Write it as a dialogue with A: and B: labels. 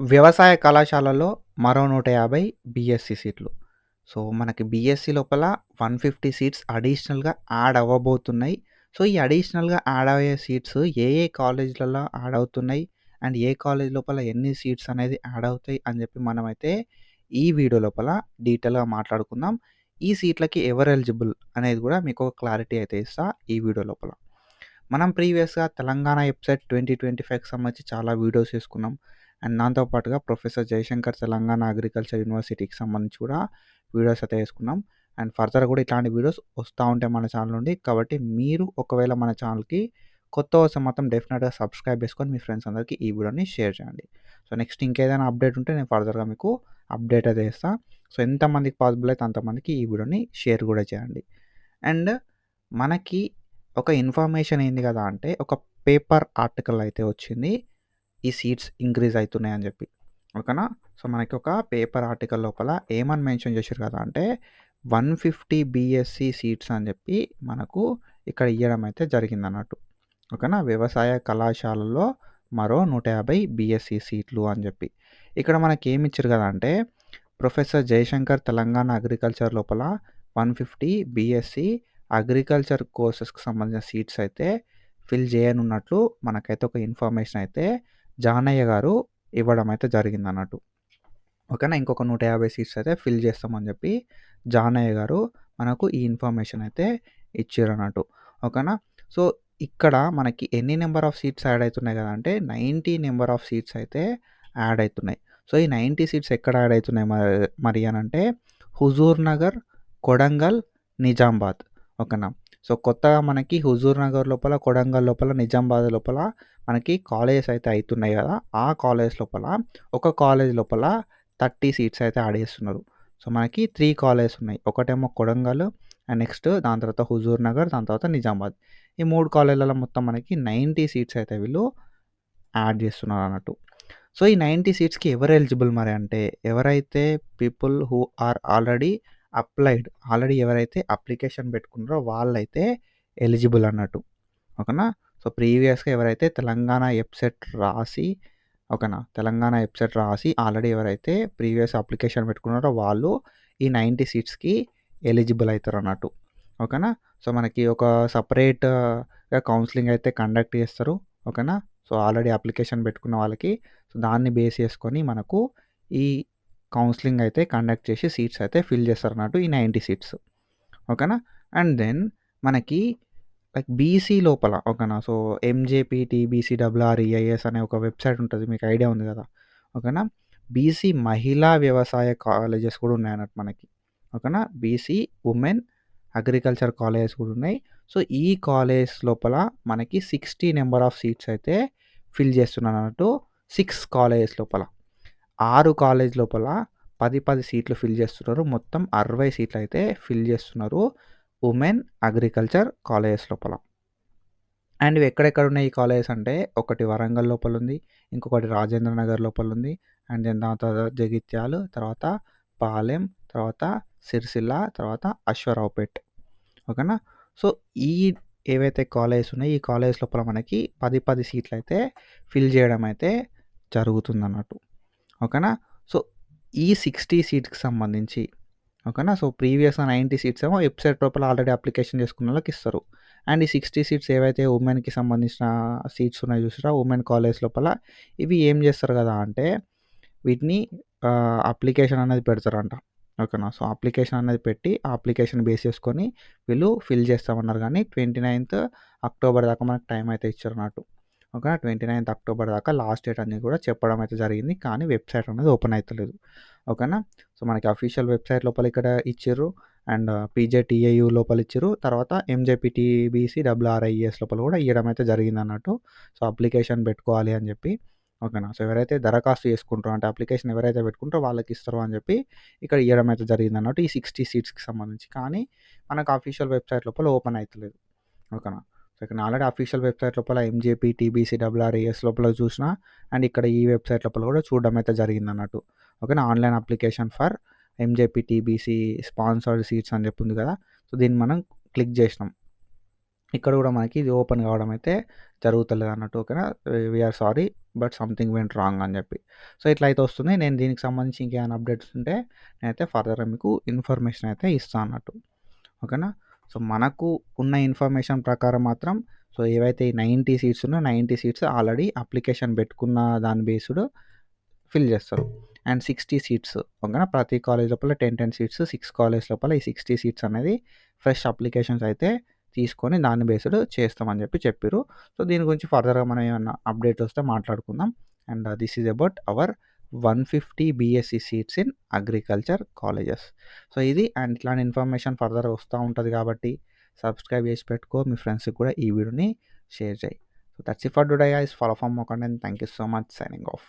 A: వ్యవసాయ కళాశాలలో మరో 150 బీఎస్సీ సీట్లు. సో, మనకి బీఎస్సీ లోపల 150 సీట్స్ అడిషనల్‌గా యాడ్ అవ్వబోతున్నాయి. సో, ఈ అడిషనల్‌గా యాడ్ అయ్యే సీట్స్ ఏ ఏ కాలేజ్‌లలో యాడ్ అవుతున్నాయి? అండ్ ఏ కాలేజ్ లోపల ఎన్ని సీట్స్ అనేది యాడ్ అవుతాయి అని చెప్పి మనమైతే ఈ వీడియో లోపల డీటెయిల్‌గా మాట్లాడుకుందాం. ఈ సీట్లకి ఎవరు ఎలిజిబుల్ అనేది కూడా మీకు ఒక క్లారిటీ అయితే ఇస్తా ఈ వీడియో లోపల. మనం ప్రీవియస్‌గా తెలంగాణ వెబ్‌సైట్ 2025కి సంబంధించి చాలా వీడియోస్ చేసుకున్నాం. అండ్ దాంతో పాటుగా ప్రొఫెసర్ జయశంకర్ తెలంగాణ అగ్రికల్చర్ యూనివర్సిటీకి సంబంధించి కూడా వీడియోస్ అయితే చేసుకున్నాం. అండ్ ఫర్దర్ కూడా ఇట్లాంటి వీడియోస్ వస్తా ఉంటాయి మన ఛానల్ నుండి. కాబట్టి మీరు ఒకవేళ మన ఛానల్‌కి కొత్త వస్తే మాత్రం డెఫినిట్‌గా సబ్స్క్రైబ్ చేసుకొని మీ ఫ్రెండ్స్ అందరికీ ఈ వీడియోని షేర్ చేయండి. సో, నెక్స్ట్ ఇంకేదైనా అప్డేట్ ఉంటే నేను ఫర్దర్‌గా మీకు అప్డేట్ అయితే చేస్తా. సో, ఎంతమందికి పాసిబుల్ అయితే అంతమందికి ఈ వీడియోని షేర్ కూడా చేయండి. అండ్ మనకి ఒక ఇన్ఫర్మేషన్ ఏంది కదా అంటే, ఒక పేపర్ ఆర్టికల్ అయితే వచ్చింది. ఈ సీట్స్ ఇంక్రీజ్ అయితున్నాయని చెప్పి. ఓకేనా? సో, మనకి ఒక పేపర్ ఆర్టికల్ లోపల ఏమని మెన్షన్ చేశారు కదా అంటే 150 బీఎస్సీ సీట్స్ అని చెప్పి మనకు ఇక్కడ ఇయ్యడం అయితే జరిగిందన్నట్టు. ఓకేనా? వ్యవసాయ కళాశాలలో మరో 150 బీఎస్సీ సీట్లు అని చెప్పి. ఇక్కడ మనకేమి ఇచ్చారు కదా అంటే, ప్రొఫెసర్ జయశంకర్ తెలంగాణ అగ్రికల్చర్ లోపల 150 బీఎస్సీ అగ్రికల్చర్ కోర్సెస్‌కి సంబంధించిన సీట్స్ అయితే ఫిల్ చేయనున్నట్లు మనకైతే ఒక ఇన్ఫర్మేషన్ అయితే జానయ్య గారు ఇవ్వడం అయితే జరిగిందన్నట్టు. ఓకేనా? ఇంకొక 150 సీట్స్ అయితే ఫిల్ చేస్తామని చెప్పి జానయ్య గారు మనకు ఈ ఇన్ఫర్మేషన్ అయితే ఇచ్చిర్రన్నట్టు. ఓకేనా? సో, ఇక్కడ మనకి ఎన్ని నంబర్ ఆఫ్ సీట్స్ యాడ్ అయితున్నాయి కదా అంటే 90 నంబర్ ఆఫ్ సీట్స్ అయితే యాడ్ అయితున్నాయి. సో, ఈ 90 సీట్స్ ఎక్కడ యాడ్ అయితున్నాయి మరి అనంటే హుజూర్ నగర్, కొడంగల్, నిజామాబాద్. ఓకేనా? సో, కొత్తగా మనకి హుజూర్ నగర్ లోపల, కొడంగల్ లోపల, నిజామాబాద్ లోపల మనకి కాలేజెస్ అయితే అయితున్నాయి కదా! ఆ కాలేజ్ లోపల ఒక కాలేజ్ లోపల 30 సీట్స్ అయితే యాడ్ చేస్తున్నారు. సో, మనకి 3 కాలేజెస్ ఉన్నాయి. ఒకటేమో కొడంగల్ అండ్ నెక్స్ట్ దాని తర్వాత హుజూర్ నగర్, దాని తర్వాత నిజామాబాద్. ఈ 3 కాలేజ్‌లలో మొత్తం మనకి 90 సీట్స్ అయితే వీళ్ళు యాడ్ చేస్తున్నారన్నట్టు. సో, ఈ 90 సీట్స్‌కి ఎవరు ఎలిజిబుల్ మరి అంటే, ఎవరైతే పీపుల్ హూ ఆర్ ఆల్రెడీ ఎవరైతే అప్లికేషన్ పెట్టుకున్నారో వాళ్ళైతే ఎలిజిబుల్ అన్నట్టు. ఓకేనా? సో, ప్రీవియస్‌గా ఎవరైతే తెలంగాణ ఎబ్సెట్ రాసి ఓకేనా? తెలంగాణ ఎబ్సెట్ రాసి ఆల్రెడీ ఎవరైతే ప్రీవియస్ అప్లికేషన్ పెట్టుకున్నారో వాళ్ళు ఈ 90 సీట్స్‌కి ఎలిజిబుల్ అయితారన్నట్టు. ఓకేనా? సో, మనకి ఒక సెపరేట్‌గా కౌన్సెలింగ్ అయితే కండక్ట్ చేస్తారు. ఓకేనా? సో, ఆల్రెడీ అప్లికేషన్ పెట్టుకున్న వాళ్ళకి సో, దాన్ని బేస్ చేసుకొని మనకు ఈ కౌన్సెలింగ్ అయితే కండక్ట్ చేసి సీట్స్ అయితే ఫిల్ చేస్తారన్నట్టు ఈ 90 సీట్స్. ఓకేనా? అండ్ దెన్ మనకి లైక్ బీసీ లోపల ఓకేనా? సో, ఎంజేపీ, టీబీసీ, డబ్ల్యూఆర్ఈఐఎస్ అనే ఒక వెబ్‌సైట్ ఉంటది. మీకు ఐడియా ఉంది కదా! ఓకేనా? బీసీ మహిళా వ్యవసాయ కాలేజెస్ కూడా ఉన్నాయన్నట్టు మనకి. ఓకేనా? బీసీ ఉమెన్ అగ్రికల్చర్ కాలేజెస్ కూడా ఉన్నాయి. సో, ఈ కాలేజ్ లోపల మనకి 60 నంబర్ ఆఫ్ సీట్స్ అయితే ఫిల్ చేస్తున్నారన్నట్టు 6 కాలేజెస్ లోపల. 6 కాలేజ్ లోపల 10 సీట్లు ఫిల్ చేస్తున్నారు. మొత్తం 60 సీట్లయితే ఫిల్ చేస్తున్నారు. ఉమెన్ అగ్రికల్చర్ కాలేజెస్ లోపల. అండ్ ఇవి ఎక్కడెక్కడ ఉన్నాయి ఈ కాలేజెస్ అంటే ఒకటి వరంగల్ లోపలుంది. ఇంకొకటి రాజేంద్ర నగర్ లోపలుంది. అండ్ దెన్ దాని తర్వాత జగిత్యాల, తర్వాత పాలెం, తర్వాత సిరిసిల్ల, తర్వాత అశ్వారావుపేట్. ఓకేనా? సో, ఈ ఏవైతే కాలేజెస్ ఉన్నాయో ఈ కాలేజెస్ లోపల మనకి 10 సీట్లయితే ఫిల్ చేయడం అయితే జరుగుతుందన్నట్టు. ఓకేనా? సో, ఈ 60 సీట్స్‌కి సంబంధించి ఓకేనా? సో, ప్రీవియస్‌గా 90 సీట్స్ ఏమో వెబ్‌సైట్ లోపల ఆల్రెడీ అప్లికేషన్ చేసుకున్నోళ్ళకి ఇస్తారు. అండ్ ఈ 60 సీట్స్ ఏవైతే ఉమెన్‌కి సంబంధించిన సీట్స్ ఉన్నాయో చూసారా? ఉమెన్ కాలేజ్ లోపల ఇవి ఏం చేస్తారు కదా అంటే వీటిని అప్లికేషన్ అనేది పెడతారంట. ఓకేనా? సో, అప్లికేషన్ అనేది పెట్టి ఆ అప్లికేషన్ బేస్ చేసుకొని వీళ్ళు ఫిల్ చేస్తామన్నారు గానీ 29థ్ అక్టోబర్ దాకా మనకు టైం అయితే ఇచ్చారన్నట్టు. ఓకేనా? 29థ్ అక్టోబర్ దాకా లాస్ట్ డేట్ అని కూడా చెప్పడం అయితే జరిగింది. కానీ వెబ్‌సైట్ అనేది ఓపెన్ అయితలేదు. ఓకేనా? సో, మనకి అఫీషియల్ వెబ్‌సైట్ లోపల ఇక్కడ ఇచ్చిర్రు. అండ్ పీజేటీఏయూ లోపల ఇచ్చిర్రు. తర్వాత ఎంజేపీటీబీసీ డబ్ల్యూఆర్ఐఎస్ లోపల కూడా ఇయ్యడం అయితే జరిగిందన్నట్టు. సో, అప్లికేషన్ పెట్టుకోవాలి అని చెప్పి. ఓకేనా? సో, ఎవరైతే దరఖాస్తు చేసుకుంటారో అంటే అప్లికేషన్ ఎవరైతే పెట్టుకుంటారో వాళ్ళకి ఇస్తారు అని చెప్పి ఇక్కడ ఇయ్యడం అయితే జరిగిందన్నట్టు. ఈ 60 సీట్స్‌కి సంబంధించి. కానీ మనకు అఫీషియల్ వెబ్‌సైట్ లోపల ఓపెన్ అయితలేదు. ఓకేనా? సో, ఇక్కడ ఆల్రెడీ అఫీషియల్ వెబ్‌సైట్ లోపల ఎంజేపీ, టీబీసీ, డబ్ల్యూఆర్ఏఎస్ లోపల చూసినా అండ్ ఇక్కడ ఈ వెబ్‌సైట్ లోపల కూడా చూడడం అయితే జరిగిందన్నట్టు. ఓకేనా? Online application for MJP, TBC sponsored seats అని చెప్పి ఉంది కదా! సో, దీన్ని మనం క్లిక్ చేసినాం. ఇక్కడ కూడా మనకి ఇది ఓపెన్ కావడం అయితే జరుగుతలేదు అన్నట్టు. ఓకేనా. We are sorry but something went wrong అని చెప్పి. సో ఇట్లా అయితే వస్తుంది. నేను దీనికి సంబంధించి ఇంకేమైనా అప్డేట్స్ ఉంటే నేనైతే ఫర్దర్గా మీకు ఇన్ఫర్మేషన్ అయితే ఇస్తాను అన్నట్టు. ఓకేనా. సో మనకు ఉన్న ఇన్ఫర్మేషన్ ప్రకారం మాత్రం సో ఏవైతే ఈ 90 సీట్స్ ఉన్నాయో 90 సీట్స్ ఆల్రెడీ అప్లికేషన్ పెట్టుకున్న దాని బేస్డ్ ఫిల్ చేస్తారు. అండ్ 60 సీట్స్ ఓకేనా. ప్రతి కాలేజ్ లోపల 10 సీట్స్, 6 కాలేజ్ లోపల ఈ 60 సీట్స్ అనేది ఫ్రెష్ అప్లికేషన్స్ అయితే తీసుకొని దాన్ని బేస్డ్ చేస్తామని చెప్పారు. సో దీని గురించి ఫర్దర్గా మనం ఏమన్నా అప్డేట్ వస్తే మాట్లాడుకుందాం. And this is about our 150 BSc seats in agriculture colleges. So ఇది అండ్ ఇట్లాంటి ఇన్ఫర్మేషన్ ఫర్దర్గా వస్తూ ఉంటుంది కాబట్టి సబ్స్క్రైబ్ చేసి పెట్టుకో, మీ ఫ్రెండ్స్కి కూడా ఈ వీడియోని షేర్ చేయి. So that's it for today guys. Follow for more content. Thank you so much. Signing off.